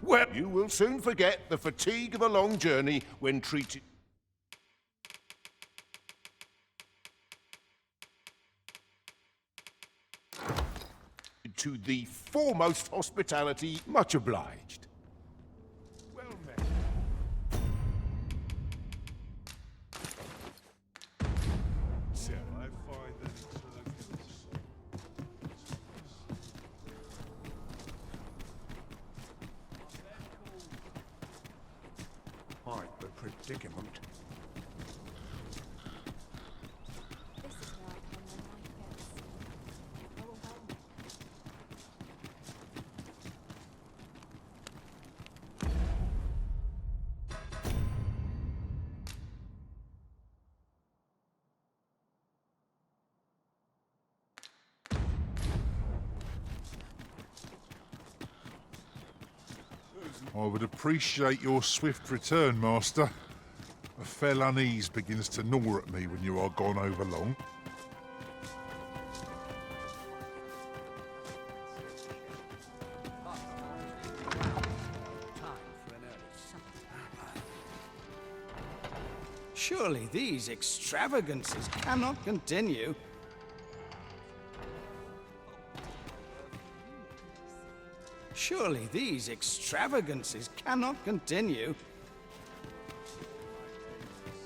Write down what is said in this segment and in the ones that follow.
Well, you will soon forget the fatigue of a long journey when treated to the foremost hospitality. Much obliged. Well met. So I find that quite the predicament. I would appreciate your swift return, Master. A fell unease begins to gnaw at me when you are gone over long. Surely these extravagances cannot continue. Surely these extravagances cannot continue.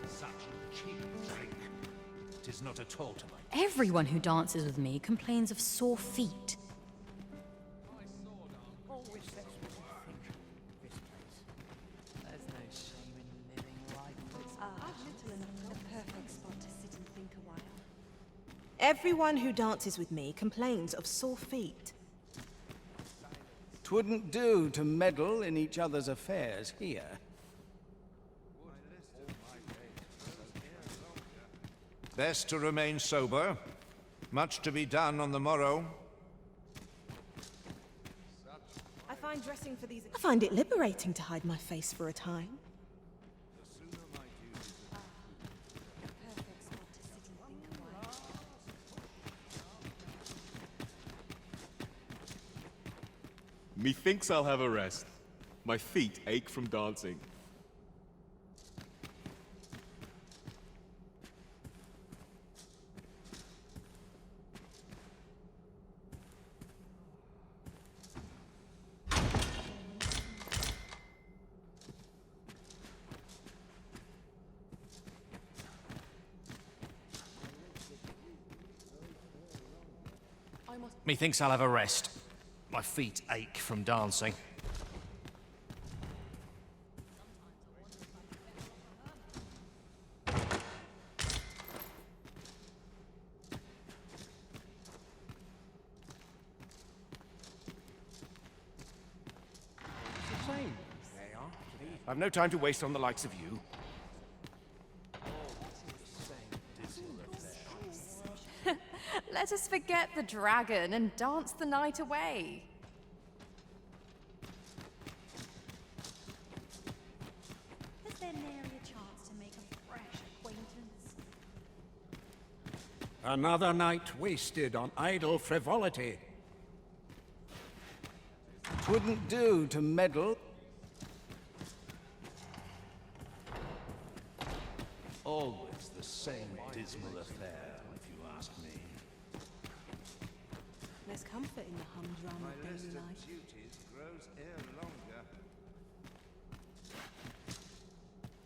Such cheap drink. It is not at all to my... Everyone who dances with me complains of sore feet. There's no shame in living life. The perfect spot to sit and think a while. Everyone who dances with me complains of sore feet. 'Twouldn't do to meddle in each other's affairs here. Best to remain sober. Much to be done on the morrow. I find it liberating to hide my face for a time. Methinks I'll have a rest. My feet ache from dancing. Methinks I'll have a rest. My feet ache from dancing. I've no time to waste on the likes of you. Let us forget the dragon and dance the night away. Is there nary a chance to make a fresh acquaintance? Another night wasted on idle frivolity. 'Twouldn't do to meddle. Always the same dismal affair, if you ask me. There's comfort in the humdrum My of daily list of life. duties grows ere longer.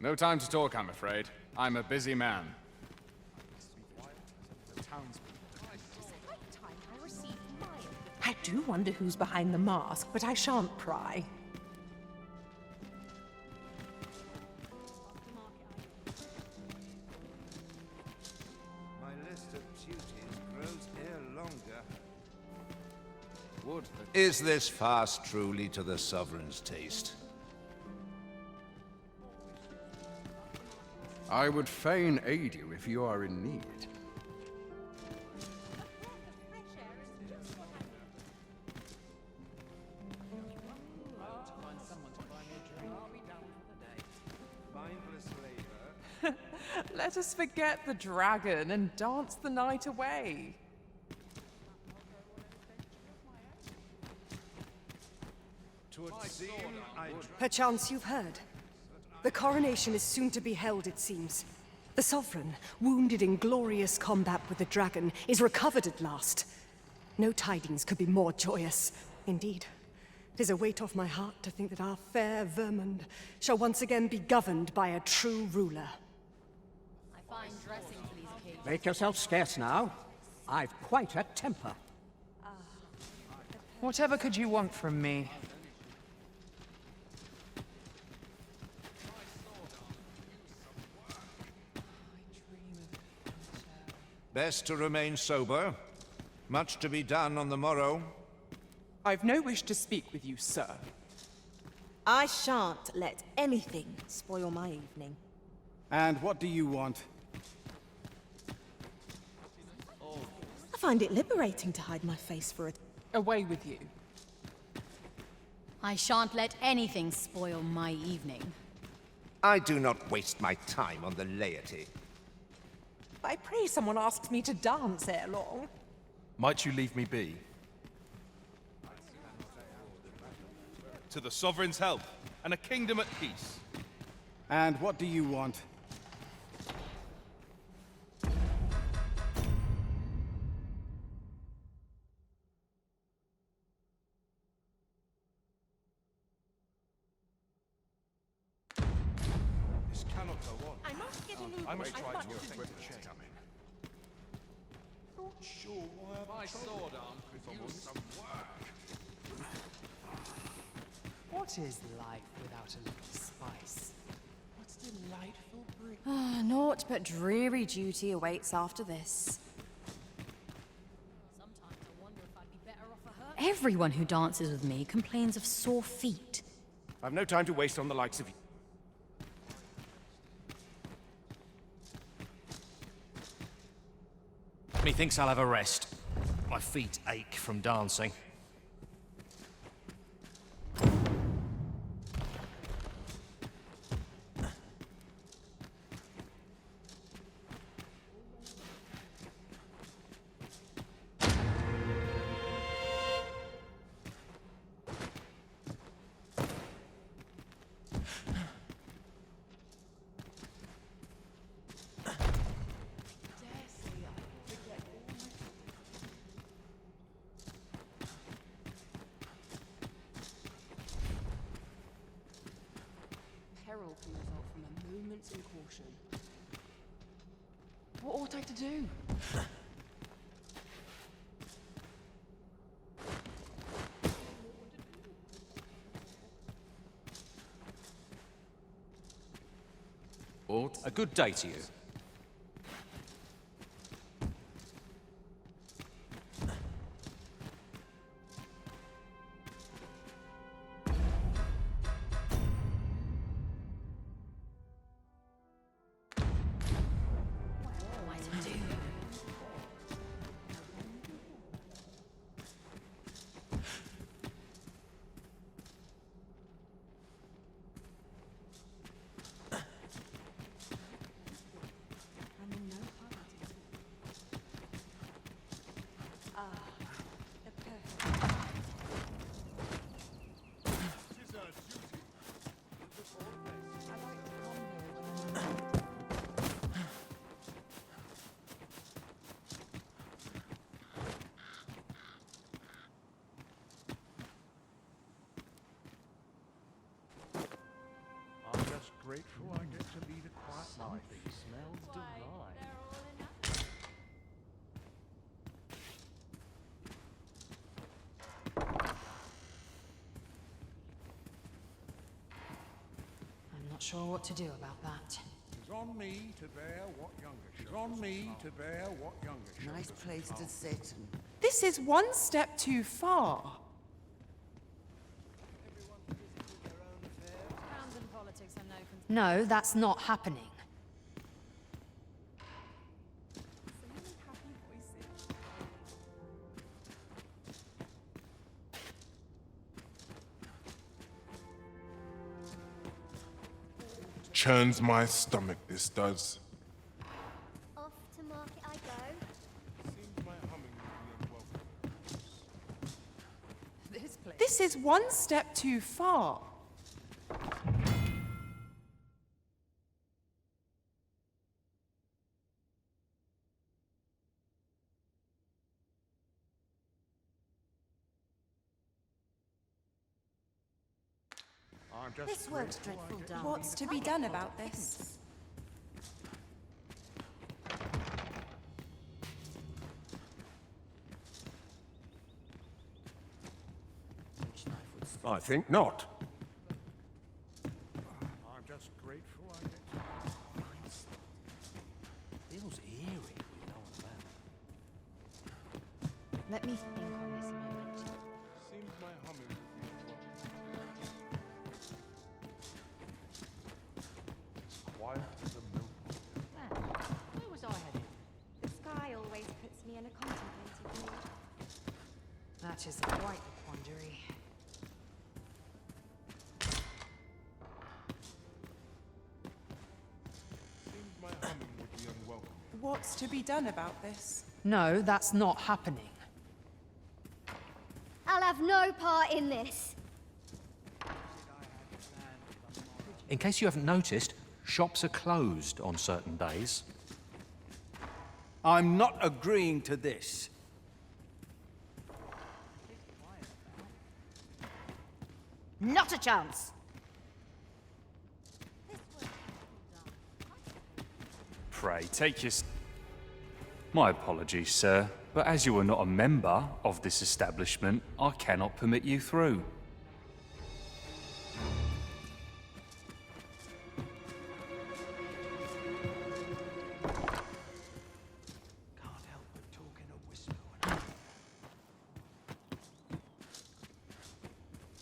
No time to talk, I'm afraid. I'm a busy man. I do wonder who's behind the mask, but I shan't pry. My list of duties grows ere longer. Is this fast truly to the sovereign's taste? I would fain aid you if you are in need. Let us forget the dragon and dance the night away. Perchance you've heard. The coronation is soon to be held, it seems. The Sovereign, wounded in glorious combat with the dragon, is recovered at last. No tidings could be more joyous. Indeed, it is a weight off my heart to think that our fair Vermund shall once again be governed by a true ruler. I find dressing for these occasions. Make yourself scarce now. I've quite a temper. Whatever could you want from me? Best to remain sober. Much to be done on the morrow. I've no wish to speak with you, sir. I shan't let anything spoil my evening. And what do you want? I find it liberating to hide my face for a... Away with you. I shan't let anything spoil my evening. I do not waste my time on the laity. I pray someone asks me to dance ere long. Might you leave me be? To the Sovereign's help, and a kingdom at peace. And what do you want? This cannot go on. I must get a move. I must try to do. effect a change. Not sure why my sword arm could use some work. What is life without a little spice? What's delightful brink? Naught but dreary duty awaits after this. Sometimes I wonder if I'd be better off a hurt. Everyone who dances with me complains of sore feet. I've no time to waste on the likes of you. Methinks I'll have a rest. My feet ache from dancing. Peril can result from a moment's incaution. What ought I to do? A good day to you. I'm just grateful I get to lead a quiet life. Something smells divine. I'm not sure what to do about that. It's on me to bear what younger shall. It's on me to bear what younger shall. Nice place to sit. This is one step too far. No, that's not happening. Churns my stomach, this does. Off to market I go. This This is one step too far. I'm just This word's dreadful, darling. What's to be done about this? I think not. I'm just grateful I get to... Feels eerie with no one about. Let me think on this a moment. Seems my humming would be Quiet as a milk. Where was I headed? The sky always puts me in a contemplative mood. That is quite the quandary. Seems my humming would be unwelcome. What's to be done about this? No, that's not happening. I'll have no part in this. In case you haven't noticed, shops are closed on certain days. I'm not agreeing to this. Not a chance. Pray, take your... My apologies, sir, but as you are not a member of this establishment, I cannot permit you through.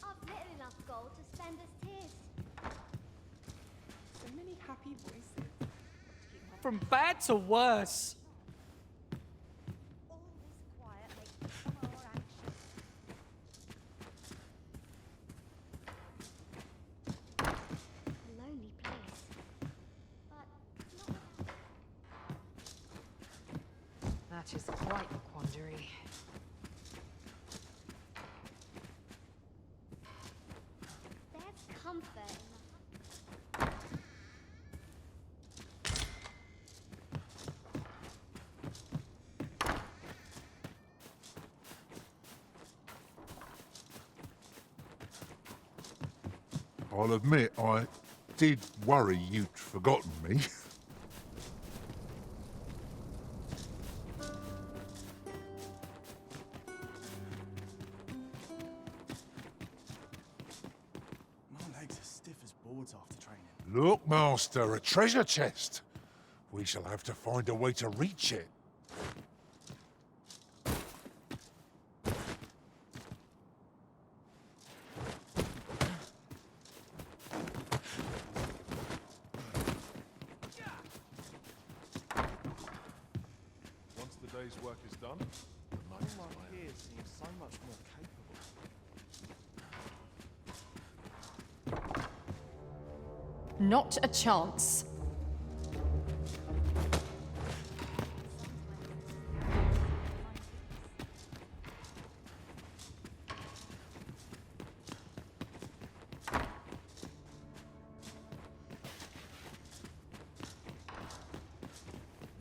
I've little enough gold to spend as tears. So many happy voices. From bad to worse. All this quiet makes me more anxious. A lonely place. But not That is quite the quandary. there's comfort in I'll admit, I did worry you'd forgotten me. My legs are stiff as boards after training. Look, Master, a treasure chest. We shall have to find a way to reach it. Once the day's work is done, the man here seems so much more capable. Not a chance.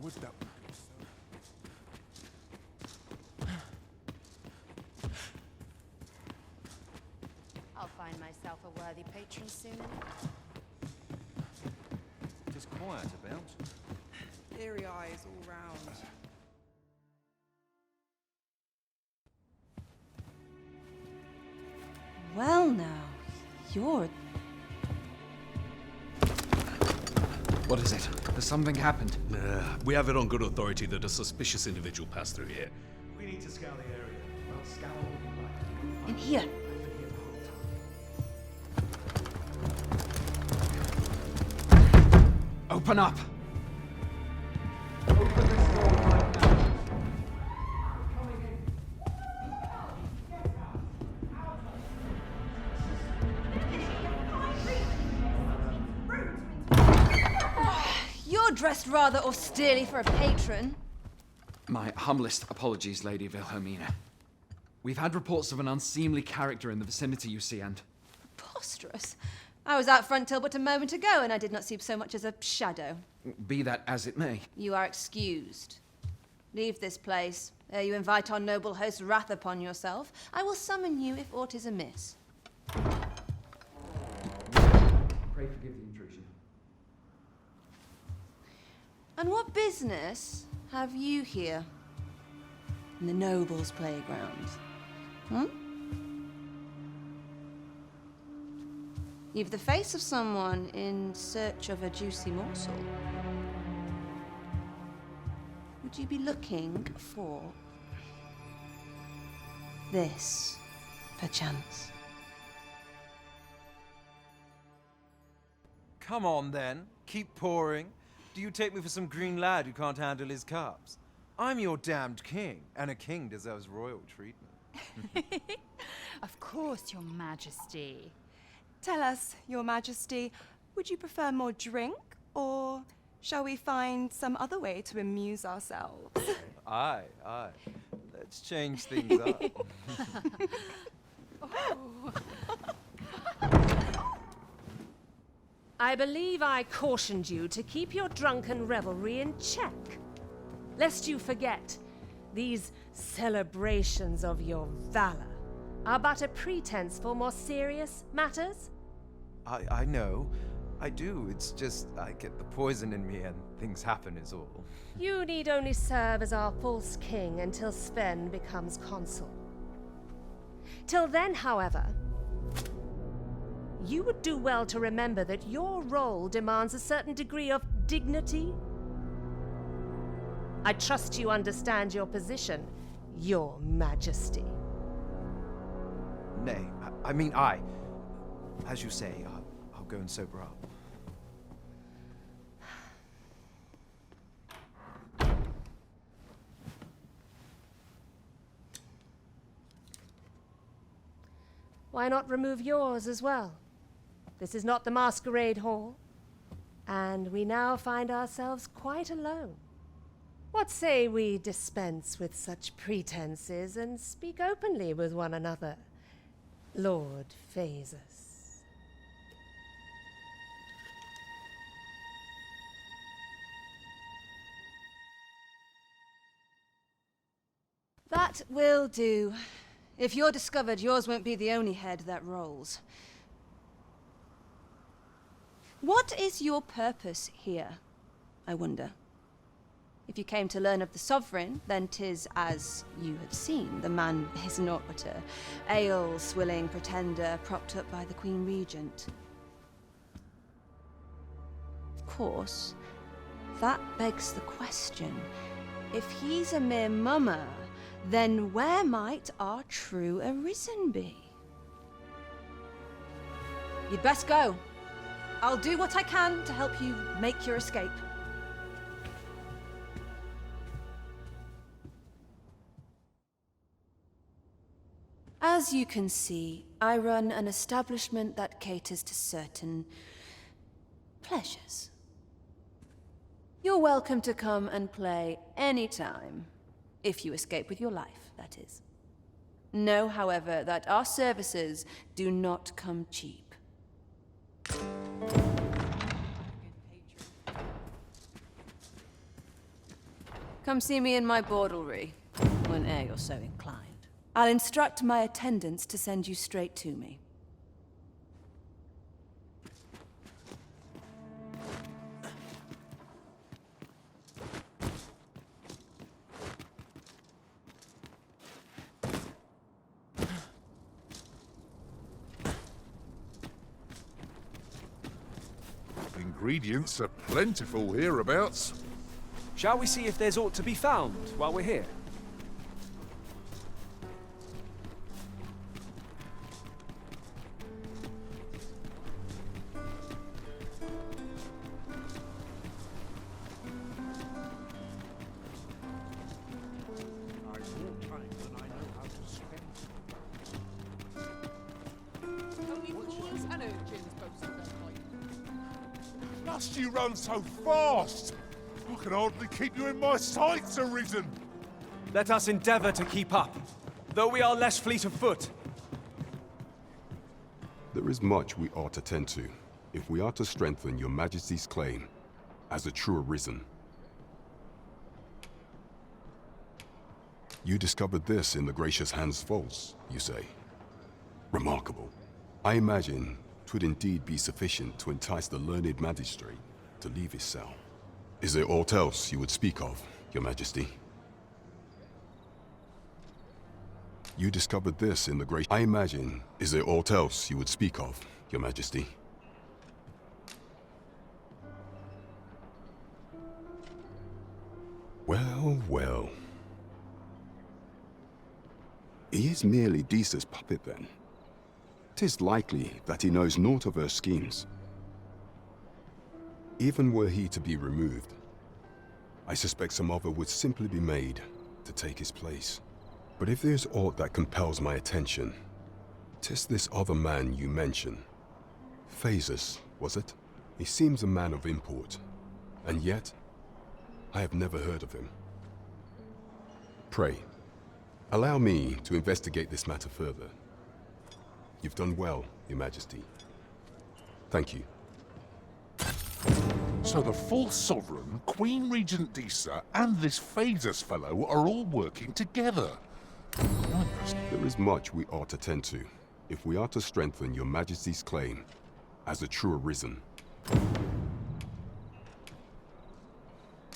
Would that be good, I'll find myself a worthy patron soon enough. It is quiet about. Eerie eyes all round. Well now, you're... What is it? Has something happened? We have it on good authority that a suspicious individual passed through here. We need to scour the area. Well, scour all you like. In here. Open up! You're dressed rather austerely for a patron. My humblest apologies, Lady Wilhelmina. We've had reports of an unseemly character in the vicinity, you see, and... Preposterous. I was out front till but a moment ago, and I did not see so much as a shadow. Be that as it may. You are excused. Leave this place, ere you invite our noble host's wrath upon yourself. I will summon you if aught is amiss. Pray forgive the intrusion. And what business have you here? In the nobles' playground? Hmm? You've the face of someone in search of a juicy morsel. Would you be looking for this, perchance? Come on, then. Keep pouring. Do you take me for some green lad who can't handle his cups? I'm your damned king, and a king deserves royal treatment. Of course, Your Majesty. Tell us, Your Majesty, would you prefer more drink, or shall we find some other way to amuse ourselves? Aye. Let's change things up. I believe I cautioned you to keep your drunken revelry in check, lest you forget these celebrations of your valor are but a pretense for more serious matters. I know. I do. It's just I get the poison in me and things happen is all. You need only serve as our false king until Sven becomes consul. Till then, however, you would do well to remember that your role demands a certain degree of dignity. I trust you understand your position, Your Majesty. Nay, I mean, as you say, I'll go and sober up. Why not remove yours as well? This is not the masquerade hall, and we now find ourselves quite alone. What say we dispense with such pretenses and speak openly with one another, Lord Phasus? That will do. If you're discovered, yours won't be the only head that rolls. What is your purpose here, I wonder? If you came to learn of the Sovereign, then 'tis as you have seen. The man is naught but a ale-swilling pretender propped up by the Queen Regent. Of course, that begs the question. If he's a mere mummer, then where might our true Arisen be? You'd best go. I'll do what I can to help you make your escape. As you can see, I run an establishment that caters to certain pleasures. You're welcome to come and play anytime, if you escape with your life, that is. Know, however, that our services do not come cheap. Come see me in my bordlery, whene'er you're so inclined. I'll instruct my attendants to send you straight to me. Ingredients are plentiful hereabouts. Shall we see if there's aught to be found while we're here? Must you run so fast? I can hardly keep you in my sights, Arisen. Let us endeavor to keep up. though we are less fleet of foot. There is much we ought to tend to, if we are to strengthen your Majesty's claim as a true Arisen. You discovered this in the gracious Hand's vaults, you say? Remarkable. I imagine 'twould indeed be sufficient to entice the learned magistrate to leave his cell. Is there aught else you would speak of, your Majesty? You discovered this in the great... I imagine... Is there aught else you would speak of, your Majesty? Well, well. He is merely Disa's puppet, then. 'Tis likely that he knows naught of her schemes. Even were he to be removed, I suspect some other would simply be made to take his place. But if there's aught that compels my attention, 'tis this other man you mention. Phases, was it? He seems a man of import, and yet I have never heard of him. Pray, allow me to investigate this matter further. You've done well, Your Majesty. Thank you. So the false sovereign, Queen Regent Disa, and this Phases fellow are all working together. There is much we ought to tend to, if we are to strengthen Your Majesty's claim as a true Arisen.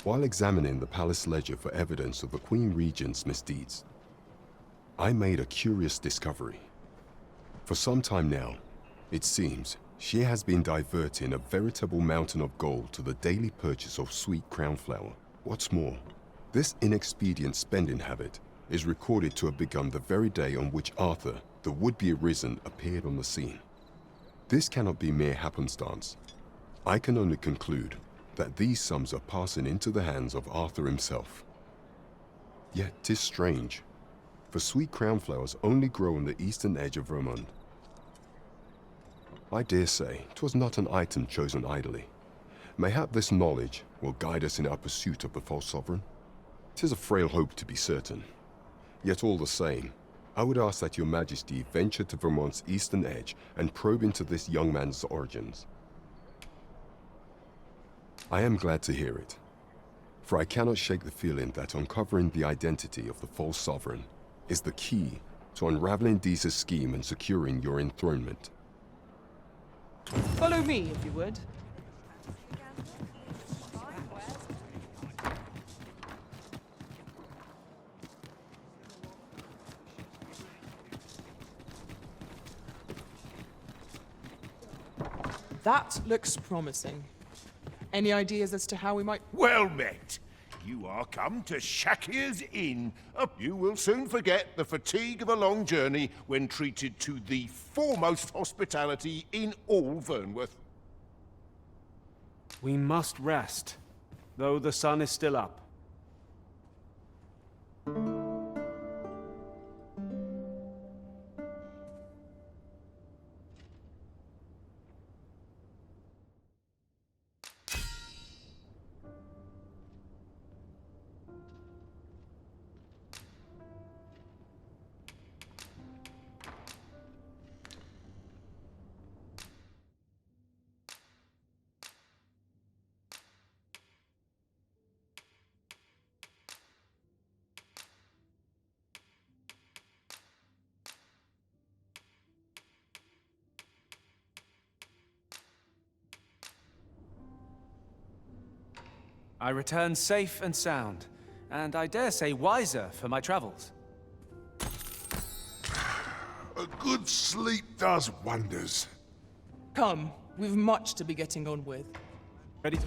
While examining the palace ledger for evidence of the Queen Regent's misdeeds, I made a curious discovery. For some time now, it seems, she has been diverting a veritable mountain of gold to the daily purchase of sweet crown flower. What's more, this inexpedient spending habit is recorded to have begun the very day on which Arthur, the would-be Arisen, appeared on the scene. This cannot be mere happenstance. I can only conclude that these sums are passing into the hands of Arthur himself. Yet 'tis strange, for sweet crown flowers only grow on the eastern edge of Vermont. I dare say 'twas not an item chosen idly. Mayhap this knowledge will guide us in our pursuit of the false sovereign. 'Tis a frail hope, to be certain. Yet all the same, I would ask that Your Majesty venture to Vermont's eastern edge and probe into this young man's origins. I am glad to hear it, for I cannot shake the feeling that uncovering the identity of the false sovereign is the key to unraveling Disa's scheme and securing your enthronement. Follow me, if you would. That looks promising. Any ideas as to how we might... Well met. You are come to Shakir's Inn. You will soon forget the fatigue of a long journey when treated to the foremost hospitality in all Vernworth. We must rest, though the sun is still up. I return safe and sound, and I dare say wiser for my travels. A good sleep does wonders. Come, we've much to be getting on with. Ready?